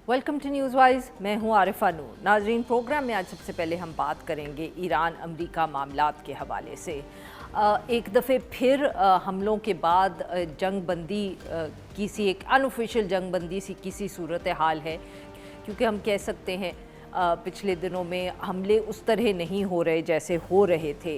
Welcome to news wise. मैं हूं आरिफा नूर। नाजरीन, प्रोग्राम में आज सबसे पहले हम बात करेंगे ईरान अमरीका मामलात के हवाले से। एक दफ़े फिर हमलों के बाद जंग बंदी की सी एक अनऑफिशियल जंग बंदी सी की सी सूरत हाल है, क्योंकि हम कह सकते हैं पिछले दिनों में हमले उस तरह नहीं हो रहे जैसे हो रहे थे।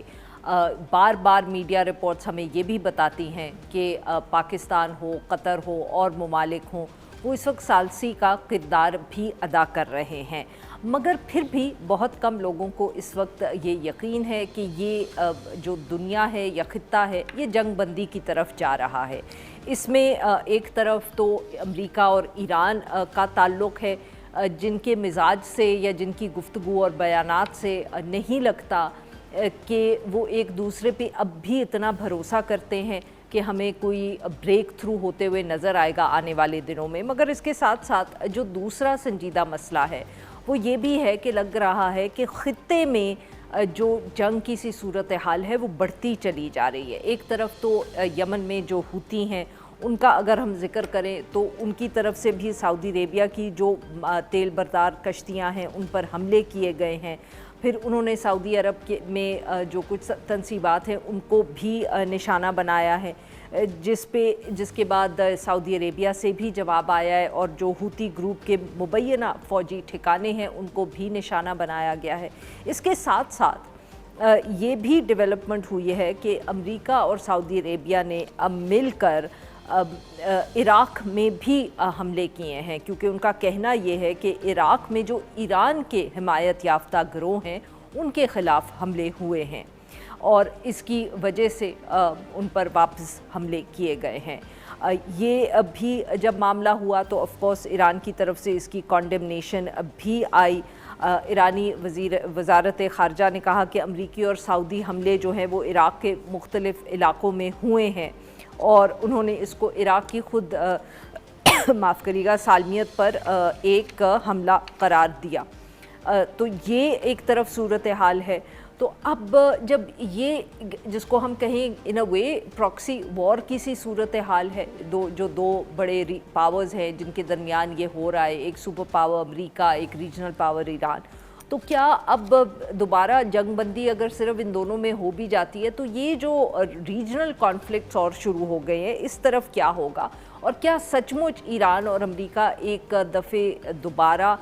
बार बार मीडिया रिपोर्ट्स हमें ये भी बताती हैं कि पाकिस्तान हो, कतर हो और ममालिक हों, वो इस वक्त सालसी का किरदार भी अदा कर रहे हैं, मगर फिर भी बहुत कम लोगों को इस वक्त ये यकीन है कि ये जो दुनिया है या ख़ित्ता है ये जंग बंदी की तरफ जा रहा है। इसमें एक तरफ तो अमेरिका और ईरान का ताल्लुक़ है, जिनके मिजाज से या जिनकी गुफ्तगू और बयानात से नहीं लगता कि वो एक दूसरे पे अब भी इतना भरोसा करते हैं कि हमें कोई ब्रेक थ्रू होते हुए नज़र आएगा आने वाले दिनों में। मगर इसके साथ साथ जो दूसरा संजीदा मसला है वो ये भी है कि लग रहा है कि ख़ित्ते में जो जंग की सी सूरत हाल है वो बढ़ती चली जा रही है। एक तरफ तो यमन में जो हूती हैं उनका अगर हम जिक्र करें तो उनकी तरफ से भी सऊदी अरेबिया की जो तेल बरदार कश्तियाँ हैं उन पर हमले किए गए हैं। फिर उन्होंने सऊदी अरब के में जो कुछ तनसीबात हैं उनको भी निशाना बनाया है, जिसके बाद सऊदी अरेबिया से भी जवाब आया है और जो हूती ग्रुप के मुबैना फ़ौजी ठिकाने हैं उनको भी निशाना बनाया गया है। इसके साथ साथ ये भी डेवलपमेंट हुई है कि अमेरिका और सऊदी अरेबिया ने अब मिलकर इराक़ में भी हमले किए हैं, क्योंकि उनका कहना ये है कि इराक़ में जो ईरान के हिमायत याफ्ता गिरोह हैं उनके ख़िलाफ़ हमले हुए हैं और इसकी वजह से उन पर वापस हमले किए गए हैं। ये भी जब मामला हुआ तो ऑफ़ कोर्स ईरान की तरफ से इसकी कॉन्डेमनेशन भी आई। ईरानी वज़ारत ख़ारजा ने कहा कि अमरीकी और सऊदी हमले जो हैं वो इराक़ के मुख्तलिफ़ इलाक़ों में हुए हैं और उन्होंने इसको इराक़ की खुद माफ़ करिएगा सालमियत पर एक हमला करार दिया। तो ये एक तरफ सूरत हाल है। तो अब जब ये जिसको हम कहें इन अ वे प्रॉक्सी वॉर की सी सूरत हाल है, दो बड़े पावर्स हैं जिनके दरमियान ये हो रहा है, एक सुपर पावर अमेरिका, एक रीजनल पावर ईरान, तो क्या अब दोबारा जंग बंदी अगर सिर्फ इन दोनों में हो भी जाती है तो ये जो रीजनल कॉन्फ्लिक्ट्स और शुरू हो गए हैं इस तरफ क्या होगा, और क्या सचमुच ईरान और अमेरिका एक दफ़े दोबारा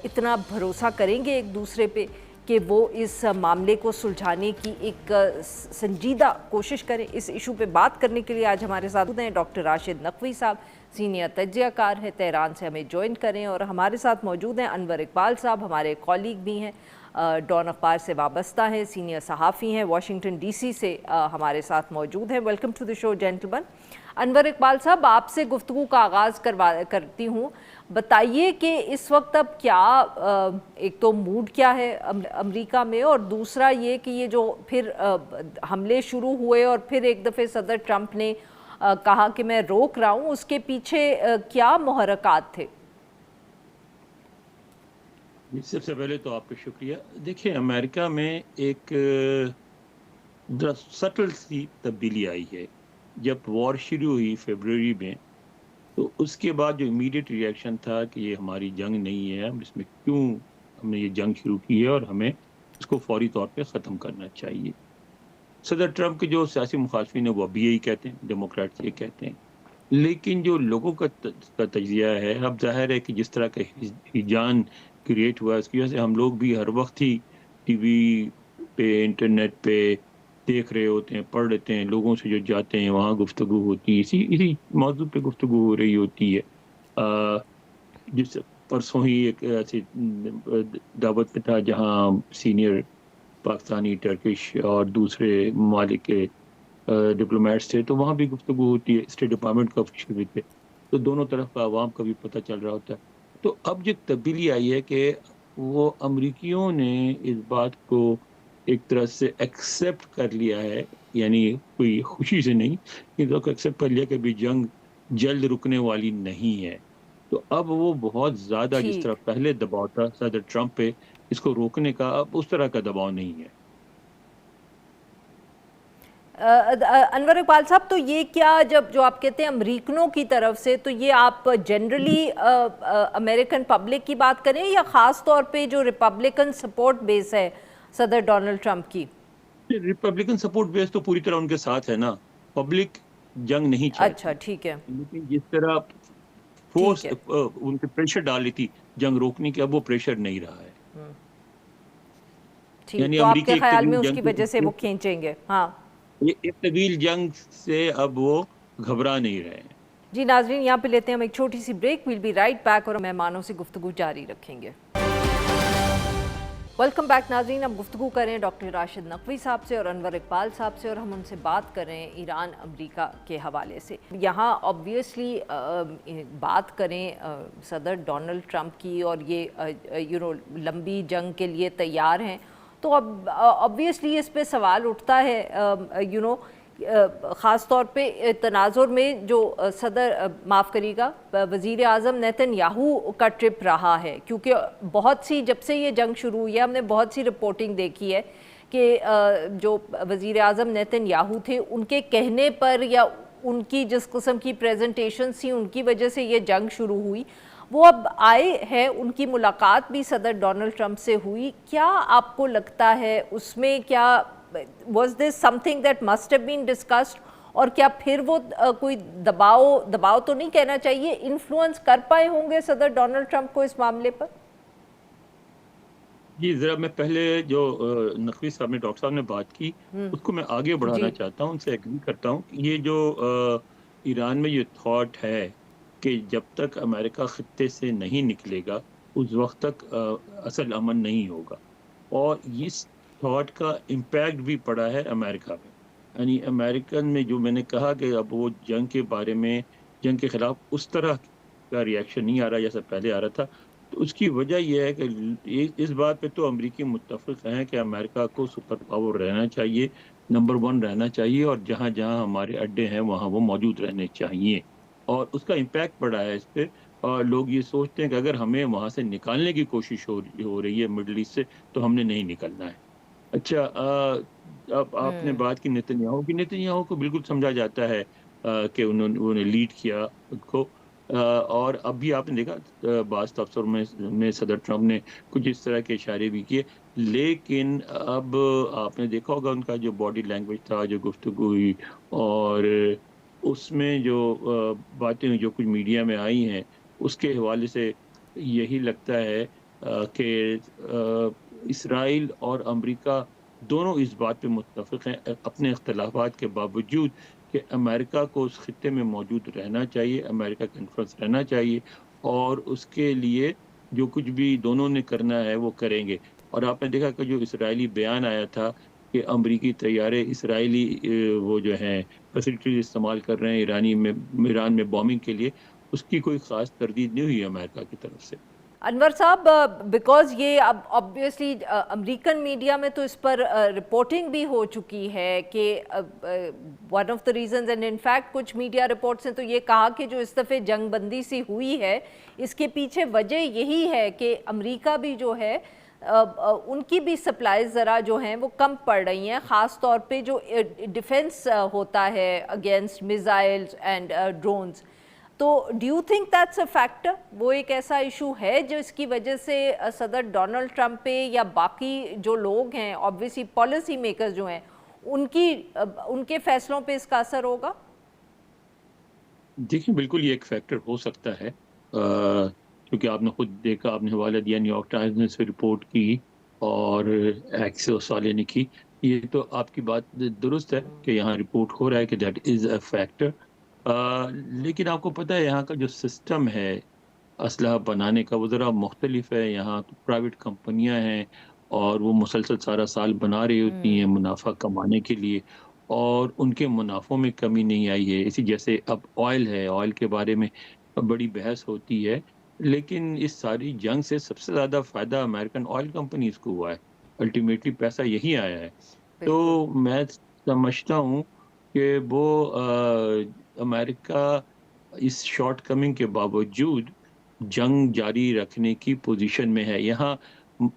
इतना भरोसा करेंगे एक दूसरे पे कि वो इस मामले को सुलझाने की एक संजीदा कोशिश करें। इस इशू पे बात करने के लिए आज हमारे साथ हैं डॉक्टर राशिद नकवी साहब, सीनियर तज्ज़ियाकार हैं, तेहरान से हमें ज्वाइन करें, और हमारे साथ मौजूद हैं अनवर इकबाल साहब, हमारे कॉलीग भी हैं, डॉन अखबार से वाबस्ता हैं, सीनियर सहाफ़ी हैं, वाशिंगटन DC से हमारे साथ मौजूद हैं। Welcome to the show gentleman. Anwar Iqbal साहब, आपसे गुफ्तगू का आगाज़ करती हूँ। बताइए कि इस वक्त अब क्या एक तो मूड क्या है अमेरिका में, और दूसरा ये कि ये जो फिर हमले शुरू हुए और फिर एक दफ़े सदर ट्रंप ने कहा कि मैं रोक रहा हूँ, उसके पीछे क्या मुहर्रकात थे? सबसे पहले तो आपका शुक्रिया। देखिए, अमेरिका में एक सटल सी तब्दीली आई है। जब वॉर शुरू हुई फरवरी में, तो उसके बाद जो इमीडिएट रिएक्शन था कि ये हमारी जंग नहीं है, हम इसमें क्यों हमने ये जंग शुरू की है और हमें इसको फौरी तौर पे ख़त्म करना चाहिए। सदर ट्रंप के जो सियासी मुखालफिन है वो अभी यही कहते हैं, डेमोक्रेट्स ये कहते हैं, लेकिन जो लोगों का तजिया है, अब ज़ाहिर है कि जिस तरह का हिजान क्रिएट हुआ इसकी वजह से हम लोग भी हर वक्त ही टीवी पे, इंटरनेट पे देख रहे होते हैं, पढ़ लेते हैं, लोगों से जो जाते हैं वहाँ गुफ्तगू होती है, इसी मौजू पे गुफ्तगू हो रही होती है। जिस परसों ही एक ऐसी दावत पे था जहाँ सीनियर पाकिस्तानी, टर्किश और दूसरे ममालिक के डिप्लोमेट्स थे, तो वहाँ भी गुफ्तगू होती है, स्टेट डिपार्टमेंट का ऑफिशियल भी थे, तो दोनों तरफ का आवाम का भी पता चल रहा होता है। तो अब जो तब्दीली आई है कि वो अमरीकियों ने इस बात को एक तरह से एक्सेप्ट कर लिया है, यानी कोई खुशी से नहीं, इस बात को एक्सेप्ट कर लिया कि अभी जंग जल्द रुकने वाली नहीं है। तो अब वो बहुत ज़्यादा, जिस तरह पहले दबाव था सदर ट्रंप पे इसको रोकने का, अब उस तरह का दबाव नहीं है। انور اقبال صاحب، تو یہ کیا جو آپ کہتے ہیں امریکنوں کی طرف سے، تو یہ آپ جنرلی امریکن پبلک کی بات کریں یا خاص طور پہ جو ریپبلکن سپورٹ بیس ہے صدر ڈونلڈ ٹرمپ کی؟ ریپبلکن سپورٹ بیس تو پوری طرح ان کے ساتھ ہے نا. پبلک جنگ نہیں اچھا چاہتی، ٹھیک ہے، لیکن جس طرح فورس ٹھیک ہے، ان پہ پریشر ڈال رہی تھی جنگ روکنے کی، اب وہ پریشر نہیں رہا ہے. ٹھیک، یعنی تو آپ امریکی کے ایک خیال طویل میں اس کی جنگ وجہ سے وہ کھینچیں گے؟ ہاں یہ ایک طویل جنگ سے اب وہ گھبرا نہیں رہے ہیں. جی ناظرین، یہاں پہ لیتے ہیں ہم ایک چھوٹی سی break. We'll be right back اور مہمانوں سے گفتگو جاری رکھیں گے. ویلکم بیک ناظرین. ہم گفتگو کریں ڈاکٹر راشد نقوی صاحب سے اور انور اقبال صاحب سے، اور ہم ان سے بات کریں ایران امریکہ کے حوالے سے. یہاں آبویسلی بات کریں صدر ڈونلڈ ٹرمپ کی، اور یہ لمبی جنگ کے لیے تیار ہیں، تو اب آبویسلی اس پہ سوال اٹھتا ہے خاص طور پہ تناظر میں جو معاف کریے گا، وزیر اعظم نیتن یاہو کا ٹرپ رہا ہے، کیونکہ بہت سی جب سے یہ جنگ شروع ہوئی ہے ہم نے بہت سی رپورٹنگ دیکھی ہے کہ جو وزیر اعظم نیتن یاہو تھے ان کے کہنے پر یا ان کی جس قسم کی پریزنٹیشنز تھیں ان کی وجہ سے یہ جنگ شروع ہوئی. وہ اب آئے ہیں، ان کی ملاقات بھی صدر ڈونلڈ ٹرمپ سے ہوئی. کیا آپ کو لگتا ہے اس میں کیا was this something that must have been discussed، اور کیا پھر وہ کوئی دباؤ تو نہیں کہنا چاہیے، انفلوئنس کر پائے ہوں گے صدر ڈونلڈ ٹرمپ کو اس معاملے پر؟ جی ذرا میں پہلے جو نقوی صاحب نے ڈاکٹر صاحب نے بات کی اس کو میں آگے بڑھانا جی چاہتا ہوں، ان سے ایگری کرتا ہوں. یہ جو ایران میں یہ تھاٹ ہے کہ جب تک امریکہ خطے سے نہیں نکلے گا اس وقت تک اصل امن نہیں ہوگا، اور اس تھاٹ کا امپیکٹ بھی پڑا ہے امریکہ میں. یعنی امریکن میں جو میں نے کہا کہ اب وہ جنگ کے بارے میں، جنگ کے خلاف اس طرح کا ریئیکشن نہیں آ رہا جیسا پہلے آ رہا تھا. تو اس کی وجہ یہ ہے کہ اس بات پہ تو امریکی متفق ہیں کہ امریکہ کو سپر پاور رہنا چاہیے، نمبر 1 رہنا چاہیے، اور جہاں جہاں ہمارے اڈے ہیں وہاں وہ موجود رہنے چاہیے. اور اس کا امپیکٹ پڑا ہے اس پہ، اور لوگ یہ سوچتے ہیں کہ اگر ہمیں وہاں سے نکالنے کی کوشش ہو رہی ہے مڈل ایسٹ سے، تو ہم نے نہیں نکلنا ہے. اچھا اب آپ نے بات کی نیتن یاہو کو بالکل سمجھا جاتا ہے کہ انہوں نے لیڈ کیا ان کو، اور اب بھی آپ نے دیکھا بعض تبصروں میں صدر ٹرمپ نے کچھ اس طرح کے اشارے بھی کیے. لیکن اب آپ نے دیکھا ہوگا ان کا جو باڈی لینگویج تھا، جو گفتگو ہوئی، اور اس میں جو باتیں جو کچھ میڈیا میں آئی ہیں اس کے حوالے سے یہی لگتا ہے کہ اسرائیل اور امریکہ دونوں اس بات پہ متفق ہیں اپنے اختلافات کے باوجود کہ امریکہ کو اس خطے میں موجود رہنا چاہیے، امریکہ کا انفلوئنس رہنا چاہیے، اور اس کے لیے جو کچھ بھی دونوں نے کرنا ہے وہ کریں گے. اور آپ نے دیکھا کہ جو اسرائیلی بیان آیا تھا کہ امریکی طیارے اسرائیلی وہ جو ہیں فیسلٹیز استعمال کر رہے ہیں ایران میں بومنگ کے لیے، اس کی کوئی خاص تردید نہیں ہوئی امریکہ کی طرف سے. انور صاحب، بیکاز یہ اب آبویسلی امریکن میڈیا میں تو اس پر رپورٹنگ بھی ہو چکی ہے کہ one of the reasons, and in fact کچھ میڈیا رپورٹس نے تو یہ کہا کہ جو اس دفعہ جنگ بندی سی ہوئی ہے اس کے پیچھے وجہ یہی ہے کہ امریکہ بھی جو ہے ان کی بھی سپلائیز ذرا جو ہیں وہ کم پڑ رہی ہیں، خاص طور پہ جو ڈیفنس ہوتا ہے اگینسٹ میزائلز اینڈ ڈرونز. تو do you think that's a factor? وہ ایک ایسا ایشو ہے جو اس کی وجہ سے صدر ڈونلڈ ٹرمپ پہ یا باقی جو لوگ ہیں آبویسلی پالیسی میکرز جو ہیں ان کے فیصلوں پہ اس کا اثر ہوگا؟ دیکھیں بالکل یہ ایک فیکٹر ہو سکتا ہے، کیونکہ آپ نے خود دیکھا، آپ نے حوالہ دیا نیویارک ٹائمز نے اس پہ رپورٹ کی اور ایکسیوس والے نے کی. یہ تو آپ کی بات درست ہے کہ یہاں رپورٹ ہو رہا ہے کہ دیٹ از اے فیکٹر. لیکن آپ کو پتہ ہے یہاں کا جو سسٹم ہے اسلحہ بنانے کا وہ ذرا مختلف ہے. یہاں پرائیویٹ کمپنیاں ہیں اور وہ مسلسل سارا سال بنا رہی ہوتی ہیں منافع کمانے کے لیے، اور ان کے منافعوں میں کمی نہیں آئی ہے. اسی جیسے اب آئل ہے، آئل کے بارے میں بڑی بحث ہوتی ہے، لیکن اس ساری جنگ سے سب سے زیادہ فائدہ امریکن آئل کمپنیز کو ہوا ہے. الٹیمیٹلی پیسہ یہی آیا ہے. تو بالکل. میں سمجھتا ہوں کہ وہ امریکہ اس شارٹ کمنگ کے باوجود جنگ جاری رکھنے کی پوزیشن میں ہے. یہاں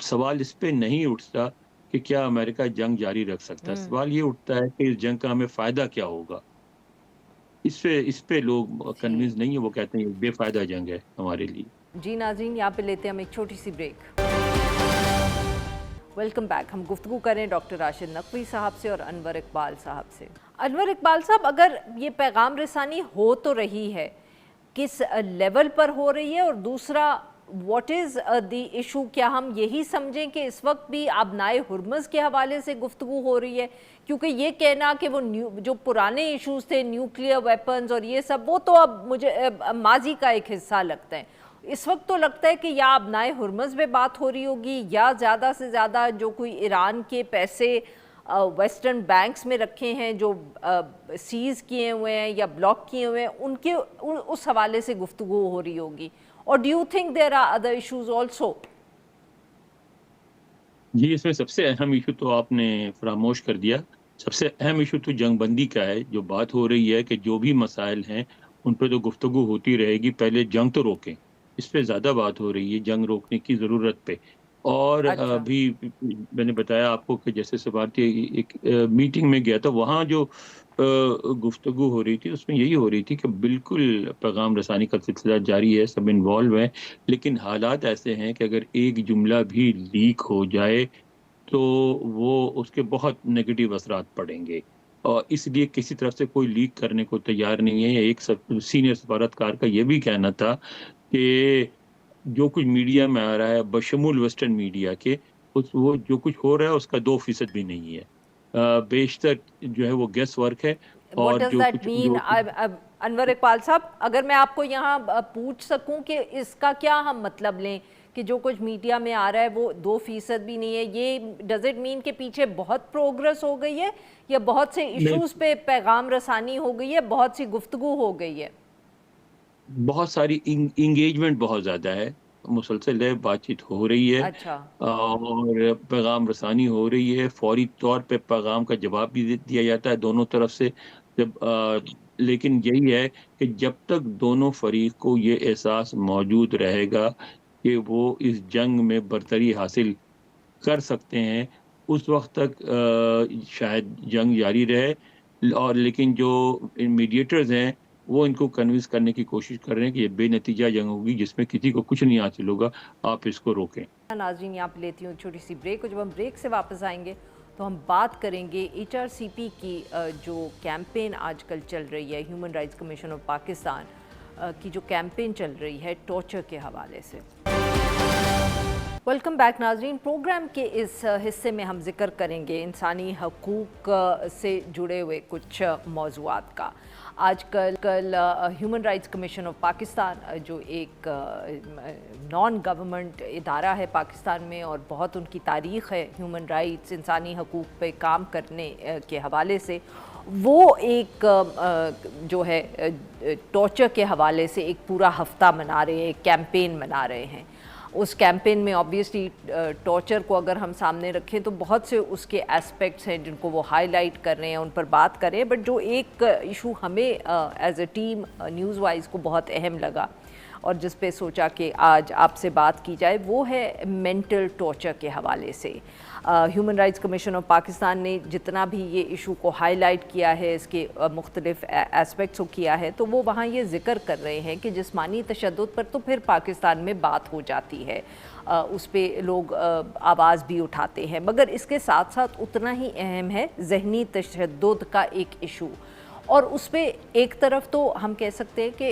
سوال اس پہ نہیں اٹھتا कि क्या अमेरिका जंग जारी रख सकता है। सवाल ये उठता है कि इस जंग का हमें फ़ायदा क्या होगा? इस पे लोग जी कन्विंस नहीं है, वो कहते हैं ये बेफ़ायदा जंग है हमारे लिए। जी नाज़रीन, यहाँ पे लेते हैं हम एक छोटी सी ब्रेक। Welcome back. हम गुफ्तगू करें डॉक्टर राशिद नकवी साहब से और अनवर इकबाल साहब से। अनवर इकबाल साहब, अगर ये पैगाम रसानी हो तो रही है, किस लेवल पर हो रही है, और दूसरा व्हाट इज़ द इशू? क्या हम यही समझें कि इस वक्त भी आबनाए हुर्मुज़ के हवाले से गुफ्तगू हो रही है? क्योंकि ये कहना कि वो जो पुराने इशूज़ थे, न्यूक्लियर वेपन्स और ये सब, वो तो अब मुझे माजी का एक हिस्सा लगता है। इस वक्त तो लगता है कि या अबनाए हुर्मुज़ में बात हो रही होगी, या ज़्यादा से ज़्यादा जो कोई ईरान के पैसे वेस्टर्न बैंक्स में रखे हैं, जो सीज़ किए हुए हैं या ब्लॉक किए हुए हैं, उनके उस हवाले से गुफ्तगू हो रही होगी। और do you think there are other issues also? जी, इसमें सबसे अहम इशू तो आपने फरामोश कर दिया। सबसे अहम इशू तो जंगबंदी का है। जो बात हो रही है कि जो भी मसाइल हैं, उन पे तो गुफ्तगू होती रहेगी, पहले जंग तो रोकें। इस पे ज़्यादा बात हो रही है, जंग रोकने की ज़रूरत पे। और अच्छा। अभी मैंने बताया आपको कि जैसे सफारती एक मीटिंग में गया था, वहाँ जो गुफ्तगू हो रही थी, उसमें यही हो रही थी कि बिल्कुल पैगाम रसानी का सिलसिला जारी है, सब इन्वॉल्व हैं, लेकिन हालात ऐसे हैं कि अगर एक जुमला भी लीक हो जाए, तो वो उसके बहुत नेगेटिव असरात पड़ेंगे। और इसलिए किसी तरफ से कोई लीक करने को तैयार नहीं है। एक सीनियर सफारतकार का ये भी कहना था कि जो कुछ मीडिया में आ रहा है, बशमूल वेस्टर्न मीडिया के, उस वो जो कुछ हो रहा है उसका 2% भी नहीं है। बेशतर जो है वो गेस वर्क है। व्हाट और डज जो दैट कुछ मीन? जो अनवर इकबाल साहब, अगर मैं आपको यहाँ पूछ सकूं कि इसका क्या हम मतलब लें कि जो कुछ मीडिया में आ रहा है वो 2% भी नहीं है, ये डज इट मीन के पीछे बहुत प्रोग्रेस हो गई है, या बहुत से नहीं, इश्यूज पे पैगाम रसानी हो गई है, बहुत सी गुफ्तगू हो गई है? बहुत सारी इंगेजमेंट बहुत ज़्यादा है, मुसलसल है, बातचीत हो रही है, अच्छा। और पैगाम रसानी हो रही है, फौरी तौर पे पैगाम का जवाब भी दिया जाता है दोनों तरफ से। जब लेकिन यही है कि जब तक दोनों फरीक को ये एहसास मौजूद रहेगा कि वो इस जंग में बरतरी हासिल कर सकते हैं, उस वक़्त तक शायद जंग जारी रहे। और लेकिन जो मीडिएटर्स हैं, वो इनको कन्विंस करने की कोशिश कर रहे हैं कि ये बेनतीजा जंग होगी, जिसमें किसी को कुछ नहीं हासिल होगा, आप इसको रोकें। नाज़रीन, यहाँ पे लेती हूँ छोटी सी ब्रेक, और जब हम ब्रेक से वापस आएंगे तो हम बात करेंगे HRCP की जो कैंपेन आजकल चल रही है, human rights commission of Pakistan की जो कैंपेन चल रही है टॉर्चर के हवाले से। वेलकम बैक नाजरीन। प्रोग्राम के इस हिस्से में हम जिक्र करेंगे इंसानी हकूक़ से जुड़े हुए कुछ मौज़ूआत का। आजकल human rights commission of Pakistan जो एक नॉन गवर्नमेंट इदारा है पाकिस्तान में, और बहुत उनकी तारीख़ है ह्यूमन राइट्स, इंसानी हकूक़ पे काम करने के हवाले से, वो एक जो है टॉर्चर के हवाले से एक पूरा हफ़्ता मना रहे हैं, एक कैंपेन मना रहे हैं। उस कैंपेन में ऑब्वियसली टॉर्चर को अगर हम सामने रखें तो बहुत से उसके एस्पेक्ट्स हैं जिनको वो हाईलाइट कर रहे हैं, उन पर बात कर रहे हैं। बट जो एक इशू हमें as a team news wise को बहुत अहम लगा और जिस पे सोचा कि आज आपसे बात की जाए, वो है मेंटल टॉर्चर के हवाले से। Human rights commission of Pakistan ने जितना भी ये इशू को हाईलाइट किया है, इसके मुख्तलिफ एस्पेक्ट्स को किया है, तो वो वहाँ ये ज़िक्र कर रहे हैं कि जिस्मानी तशद्दुद पर तो फिर पाकिस्तान में बात हो जाती है, उस पर लोग आवाज़ भी उठाते हैं, मगर इसके साथ साथ उतना ही अहम है जहनी तशद्दुद का एक इशू। और उस पर एक तरफ तो हम कह सकते हैं कि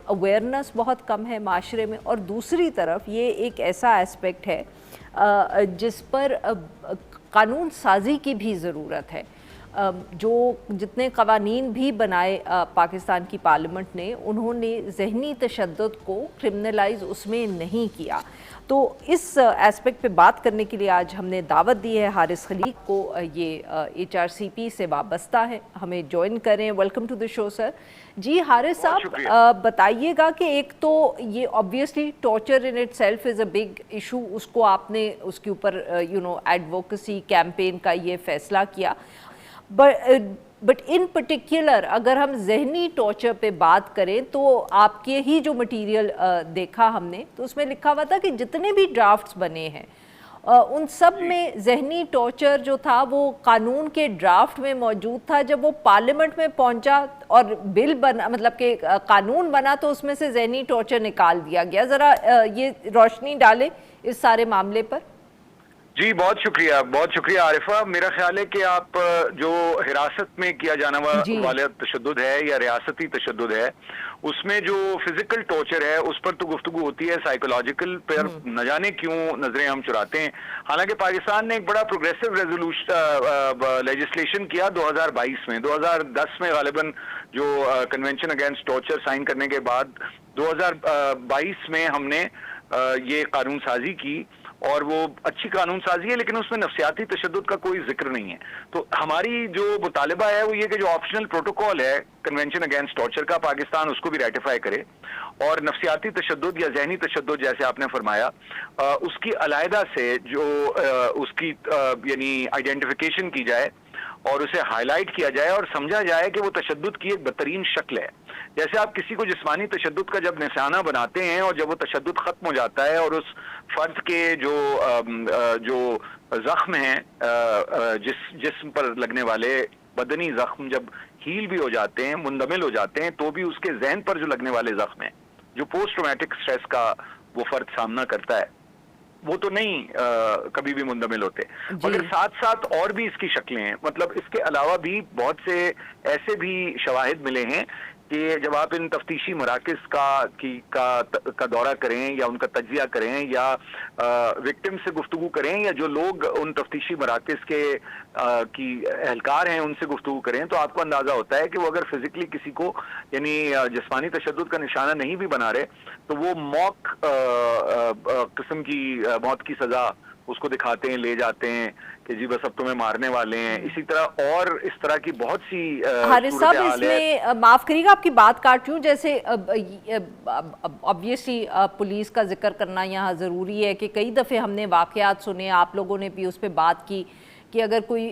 अवेयरनेस बहुत कम है माशरे में, और दूसरी तरफ ये एक ऐसा एस्पेक्ट है जिस पर कानून साजी की भी ज़रूरत है। जो जितने कवानीन भी बनाए पाकिस्तान की पार्लियामेंट ने, उन्होंने जहनी तशद्दुद को क्रिमिनलाइज उसमें नहीं किया। तो इस एस्पेक्ट पे बात करने के लिए आज हमने दावत दी है हारिस खलीक को, ये HRCP से वाबस्ता है, हमें ज्वाइन करें। Welcome to the show sir. जी हारिस साहब, बताइएगा कि एक तो ये obviously torture in it self is a big issue, उसको आपने उसके ऊपर एडवोकेसी कैंपेन का ये फैसला किया, बट इन पर्टिकुलर अगर हम जहनी टॉर्चर पे बात करें तो आपके ही जो मटेरियल देखा हमने, तो उसमें लिखा हुआ था कि जितने भी ड्राफ्ट्स बने हैं उन सब में ज़हनी टॉर्चर जो था वो कानून के ड्राफ्ट में मौजूद था, जब वो पार्लियामेंट में पहुंचा और बिल बना, मतलब कि कानून बना, तो उसमें से ज़हनी टॉर्चर निकाल दिया गया। ज़रा ये रोशनी डालें इस सारे मामले पर। जी बहुत शुक्रिया आरिफा। मेरा ख्याल है कि आप जो हिरासत में किया जाने वाला तशद्दुद है या रियासती तशद्दुद है, उसमें जो फिजिकल टॉर्चर है उस पर तो गुफ्तगू होती है, साइकोलॉजिकल पर न जाने क्यों नजरें हम चुराते हैं। हालांकि पाकिस्तान ने एक बड़ा प्रोग्रेसिव लेजिस्लेशन किया 2022 में। 2010 में गालिबन जो कन्वेंशन अगेंस्ट टॉर्चर साइन करने के बाद 2022 में हमने ये कानून साजी की, और वो अच्छी कानून साजी है, लेकिन उसमें नफ्सियाती तशद्दुद का कोई जिक्र नहीं है। तो हमारी जो मुतालिबा है वो ये कि जो ऑप्शनल प्रोटोकॉल है कन्वेंशन अगेंस्ट टॉर्चर का, पाकिस्तान उसको भी रेटिफाई करे, और नफ्सियाती तशद्दुद या जहनी तशद्दुद जैसे आपने फरमाया उसकी अलहदा से जो उसकी यानी आइडेंटिफिकेशन की जाए और उसे हाईलाइट किया जाए और समझा जाए कि वो तशद्दुद की एक बदतरीन शक्ल है। जैसे आप किसी को जिस्मानी तशद्दुद का जब निशाना बनाते हैं और जब वो तशद्दुद खत्म हो जाता है और उस फर्द के जो जख्म हैं जिस्म पर लगने वाले बदनी जख्म जब हील भी हो जाते हैं, मुंदमिल हो जाते हैं, तो भी उसके जहन पर जो लगने वाले जख्म हैं, जो पोस्ट ट्रॉमेटिक स्ट्रेस का वो फर्द सामना करता है, वो तो नहीं कभी भी मुंदमिल होते। मगर साथ साथ और भी इसकी शक्लें हैं। मतलब इसके अलावा भी बहुत से ऐसे भी शवाहिद मिले हैं कि जब आप इन तफ्तीशी मराकज़ का दौरा करें या उनका तज्जिया करें या विक्टिम से गुफ्तगू करें या जो लोग उन तफ्तीशी मराकज़ के की एहलकार हैं उनसे गुफ्तगू करें, तो आपको अंदाज़ा होता है कि वो अगर फिजिकली किसी को यानी जिस्मानी तशद्दुद का निशाना नहीं भी बना रहे, तो वो मौक किस्म की मौत की सज़ा उसको दिखाते हैं, ले जाते हैं कि जी बस अब तुम्हें मारने वाले हैं। इसी तरह और इस तरह की बहुत सी हारिस साहब, इसमें माफ़ करिएगा आपकी बात काट रही हूँ, जैसे ऑब्वियसली पुलिस का जिक्र करना यहाँ ज़रूरी है कि कई दफ़े हमने वाक़यात सुने, आप लोगों ने भी उस पर बात की कि अगर कोई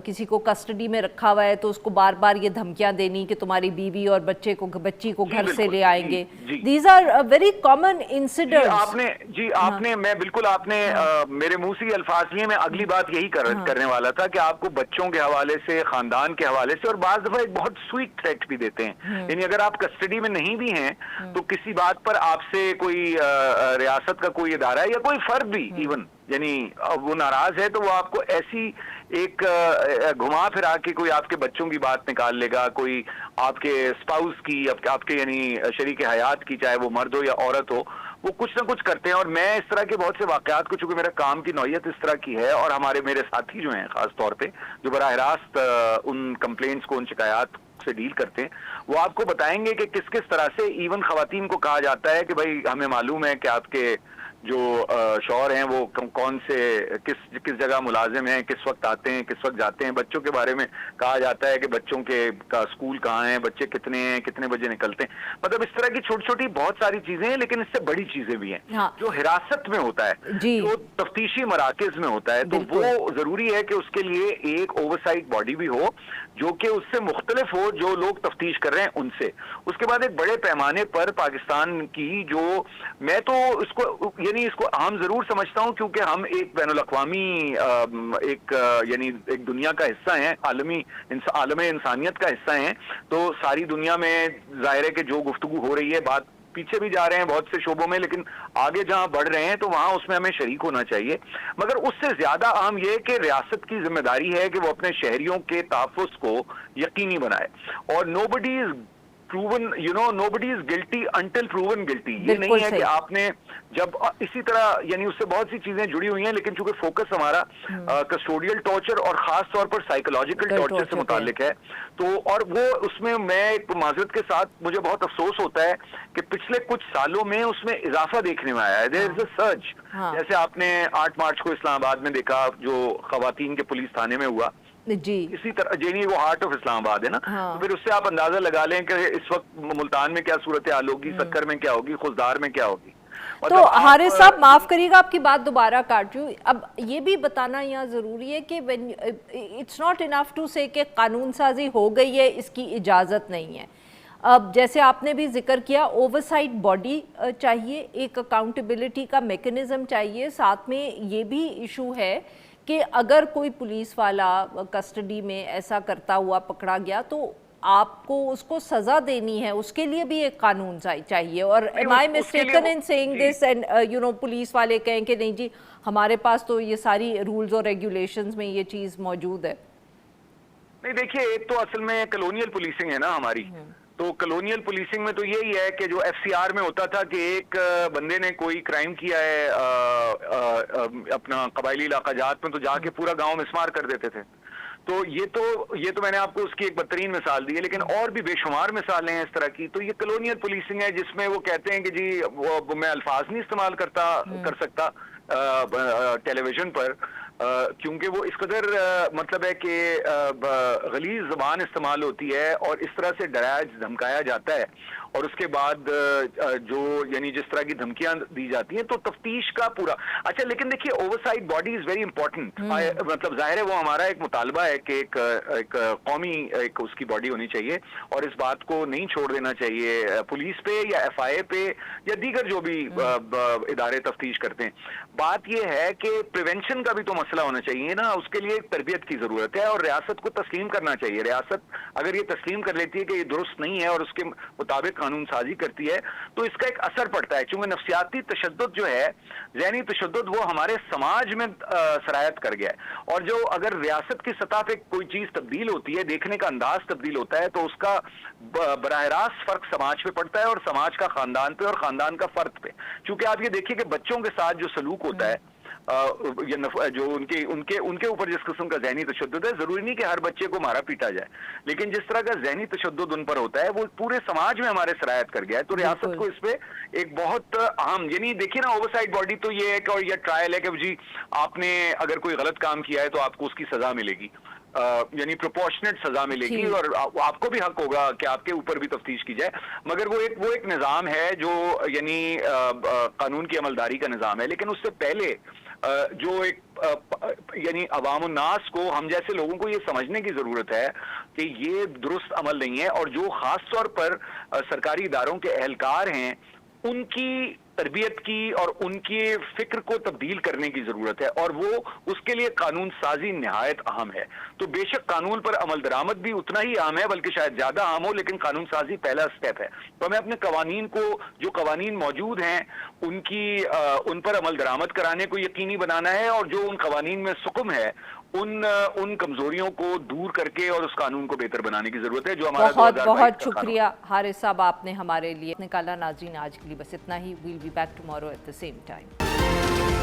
किसी को कस्टडी में रखा हुआ है तो उसको बार बार ये धमकियां देनी कि तुम्हारी बीवी और बच्ची को घर से ले आएंगे। These are very common incidents. आपने मैं बिल्कुल आपने मेरे मुंह से अल्फाज लिए, मैं अगली बात यही करने वाला था कि आपको बच्चों के हवाले से, खानदान के हवाले से, और बाज दफा एक बहुत स्वीट थ्रेट भी देते हैं। यानी अगर आप कस्टडी में नहीं भी हैं तो किसी बात पर आपसे कोई रियासत का कोई इदारा या कोई फर्द भी इवन यानी वो नाराज है तो वो आपको ऐसी एक घुमा फिरा के कोई आपके बच्चों की बात निकाल लेगा, कोई आपके स्पाउस की, आपके यानी शरीक हयात की, चाहे वो मर्द हो या औरत हो, वो कुछ ना कुछ करते हैं। और मैं इस तरह के बहुत से वाकयात को, चूंकि मेरा काम की नौयत इस तरह की है और मेरे साथी जो हैं खास तौर पे जो बराह रास्त उन कंप्लेंट्स को, उन शिकायत से डील करते हैं, वो आपको बताएंगे कि किस किस तरह से इवन खवातीन को कहा जाता है कि भाई हमें मालूम है कि आपके जो शौहर हैं वो कौन से किस जगह मुलाजिम हैं, किस वक्त आते हैं, किस वक्त जाते हैं। बच्चों के बारे में कहा जाता है कि बच्चों का स्कूल कहाँ है, बच्चे कितने हैं, कितने बजे निकलते हैं। मतलब इस तरह की छोटी छोटी बहुत सारी चीजें हैं, लेकिन इससे बड़ी चीजें भी हैं। हाँ। जो हिरासत में होता है, जो तफ्तीशी मराकज़ में होता है, तो वो जरूरी है कि उसके लिए एक ओवरसाइट बॉडी भी हो जो कि उससे मुख्तलिफ हो, जो लोग तफ्तीश कर रहे हैं उनसे। उसके बाद एक बड़े पैमाने पर पाकिस्तान की जो, मैं तो इसको अहम जरूर समझता हूं क्योंकि हम एक बैनुल अक़वामी एक दुनिया का हिस्सा हैं, आलमे इंसानियत का हिस्सा हैं। तो सारी दुनिया में जाहिर है कि जो गुफ्तगू हो रही है, बात पीछे भी जा रहे हैं बहुत से शोबों में, लेकिन आगे जहां बढ़ रहे हैं तो वहां उसमें हमें शरीक होना चाहिए। मगर उससे ज्यादा अहम यह कि रियासत की जिम्मेदारी है कि वो अपने शहरियों के तहफ़्फ़ुज़ को यकीनी बनाए। और nobody is proven, nobody is guilty until proven guilty. ये नहीं है कि आपने जब इसी तरह, यानी उससे बहुत सी चीजें जुड़ी हुई हैं, लेकिन चूंकि फोकस हमारा कस्टोडियल टॉर्चर और खास तौर पर साइकोलॉजिकल टॉर्चर से मुताल्लिक है, तो और वो उसमें मैं एक माजरत के साथ मुझे बहुत अफसोस होता है कि पिछले कुछ सालों में उसमें इजाफा देखने में आया है। There is a search. जैसे आपने 8 मार्च को इस्लामाबाद में देखा, जो खवातीन के पुलिस थाने में हुआ, जी इसी तरह जेनी वो हार्ट ऑफ इस्लामाबाद है ना, तो फिर उससे आप अंदाजा लगा लें कि इस वक्त मुल्तान में क्या सूरत हाल होगी, सक्कर में क्या होगी, खुशदार में क्या होगी। तो हारिस साहब माफ करिएगा आपकी बात दोबारा काट रही हूँ। अब ये भी बताना यहाँ जरूरी है कि इट्स नॉट इनफ टू से कि कानून साजी हो गई है, इसकी इजाजत नहीं है। अब जैसे आपने भी जिक्र किया, ओवरसाइट बॉडी चाहिए, एक अकाउंटेबिलिटी का मैकेनिज्म चाहिए, साथ में ये भी इशू है कि अगर कोई पुलिस वाला कस्टडी में ऐसा करता हुआ पकड़ा गया तो आपको उसको सजा देनी है, उसके लिए भी एक कानून चाहिए। और am I mistaken in saying this and police वाले कहें कि नहीं जी हमारे पास तो ये सारी रूल्स और रेगुलेशंस में ये चीज़ मौजूद है? नहीं, देखिए, एक तो असल में कॉलोनियल पुलिसिंग है ना हमारी। तो कॉलोनियल पुलिसिंग में तो यही है कि जो एफसीआर में होता था कि एक बंदे ने कोई क्राइम किया है अपना कबायली इलाका जात में, तो जाके पूरा गांव मिसमार कर देते थे। तो ये तो मैंने आपको उसकी एक बदतरीन मिसाल दी है, लेकिन और भी बेशुमार मिसालें हैं इस तरह की। तो ये कॉलोनियल पुलिसिंग है जिसमें वो कहते हैं कि जी वो मैं अल्फाज नहीं इस्तेमाल कर सकता टेलीविजन पर, क्योंकि वो इस कदर मतलब है कि गलीज ज़बान इस्तेमाल होती है और इस तरह से डराया धमकाया जाता है, और उसके बाद जो यानी जिस तरह की धमकियां दी जाती हैं, तो तफ्तीश का पूरा। अच्छा, लेकिन देखिए, oversight body is very important. मतलब जाहिर है वो हमारा एक मुतालबा है कि एक कौमी एक उसकी बॉडी होनी चाहिए, और इस बात को नहीं छोड़ देना चाहिए पुलिस पे या एफआईए पे या दीगर जो भी इदारे तफ्तीश करते हैं। बात यह है कि प्रिवेंशन का भी तो मसला होना चाहिए ना, उसके लिए एक तरबियत की जरूरत है, और रियासत को तस्लीम करना चाहिए। रियासत अगर ये तस्लीम कर लेती है कि ये दुरुस्त नहीं है और उसके मुताबिक कानून साजी करती है, तो इसका एक असर पड़ता है। क्योंकि नफ्सियाती तशद्दुद जो है, ज़हनी तशद्दुद, वो हमारे समाज में सरायत कर गया है, और जो अगर रियासत की सतह पे कोई चीज तब्दील होती है, देखने का अंदाज तब्दील होता है, तो उसका बराह रास्त फर्क समाज पे पड़ता है, और समाज का खानदान पे और खानदान का फर्द पे। क्योंकि आप ये देखिए कि बच्चों के साथ जो सलूक होता है, जो उनके ऊपर जिस किस्म का ज़हनी तशद्दुद है, जरूरी नहीं कि हर बच्चे को मारा पीटा जाए, लेकिन जिस तरह का ज़हनी तशद्दुद उन पर होता है वो पूरे समाज में हमारे सरायत कर गया है। तो रियासत को इस पे एक बहुत अहम, यानी देखिए ना, ओवरसाइट बॉडी तो ये है कि, और ये ट्रायल है कि जी आपने अगर कोई गलत काम किया है तो आपको उसकी सजा मिलेगी, यानी प्रोपोर्शनेट सजा मिलेगी, और आपको भी हक होगा कि आपके ऊपर भी तफ्तीश की जाए। मगर वो एक निज़ाम है जो यानी कानून की अमलदारी का निज़ाम है, लेकिन उससे पहले जो एक यानी अवाम नास को, हम जैसे लोगों को ये समझने की जरूरत है कि ये दुरुस्त अमल नहीं है, और जो खास तौर पर सरकारी इदारों के एहलकार हैं उनकी तरबियत की और उनकी फिक्र को तब्दील करने की जरूरत है, और वो उसके लिए कानून साजी निहायत अहम है। तो बेशक कानून पर अमल दरामद भी उतना ही अहम है, बल्कि शायद ज्यादा अहम हो, लेकिन कानून साजी पहला स्टेप है। तो हमें अपने कवानीन को, जो कवानीन मौजूद हैं उन पर अमल दरामद कराने को यकीनी बनाना है, और जो उन कवानीन में सुकुम है उन कमजोरियों को दूर करके और उस कानून को बेहतर बनाने की जरूरत है, जो हमारा बहुत शुक्रिया हारिस साहब, आपने हमारे लिए निकाला। नाज़रीन, आज के लिए बस इतना ही। We'll be back tomorrow at the same time.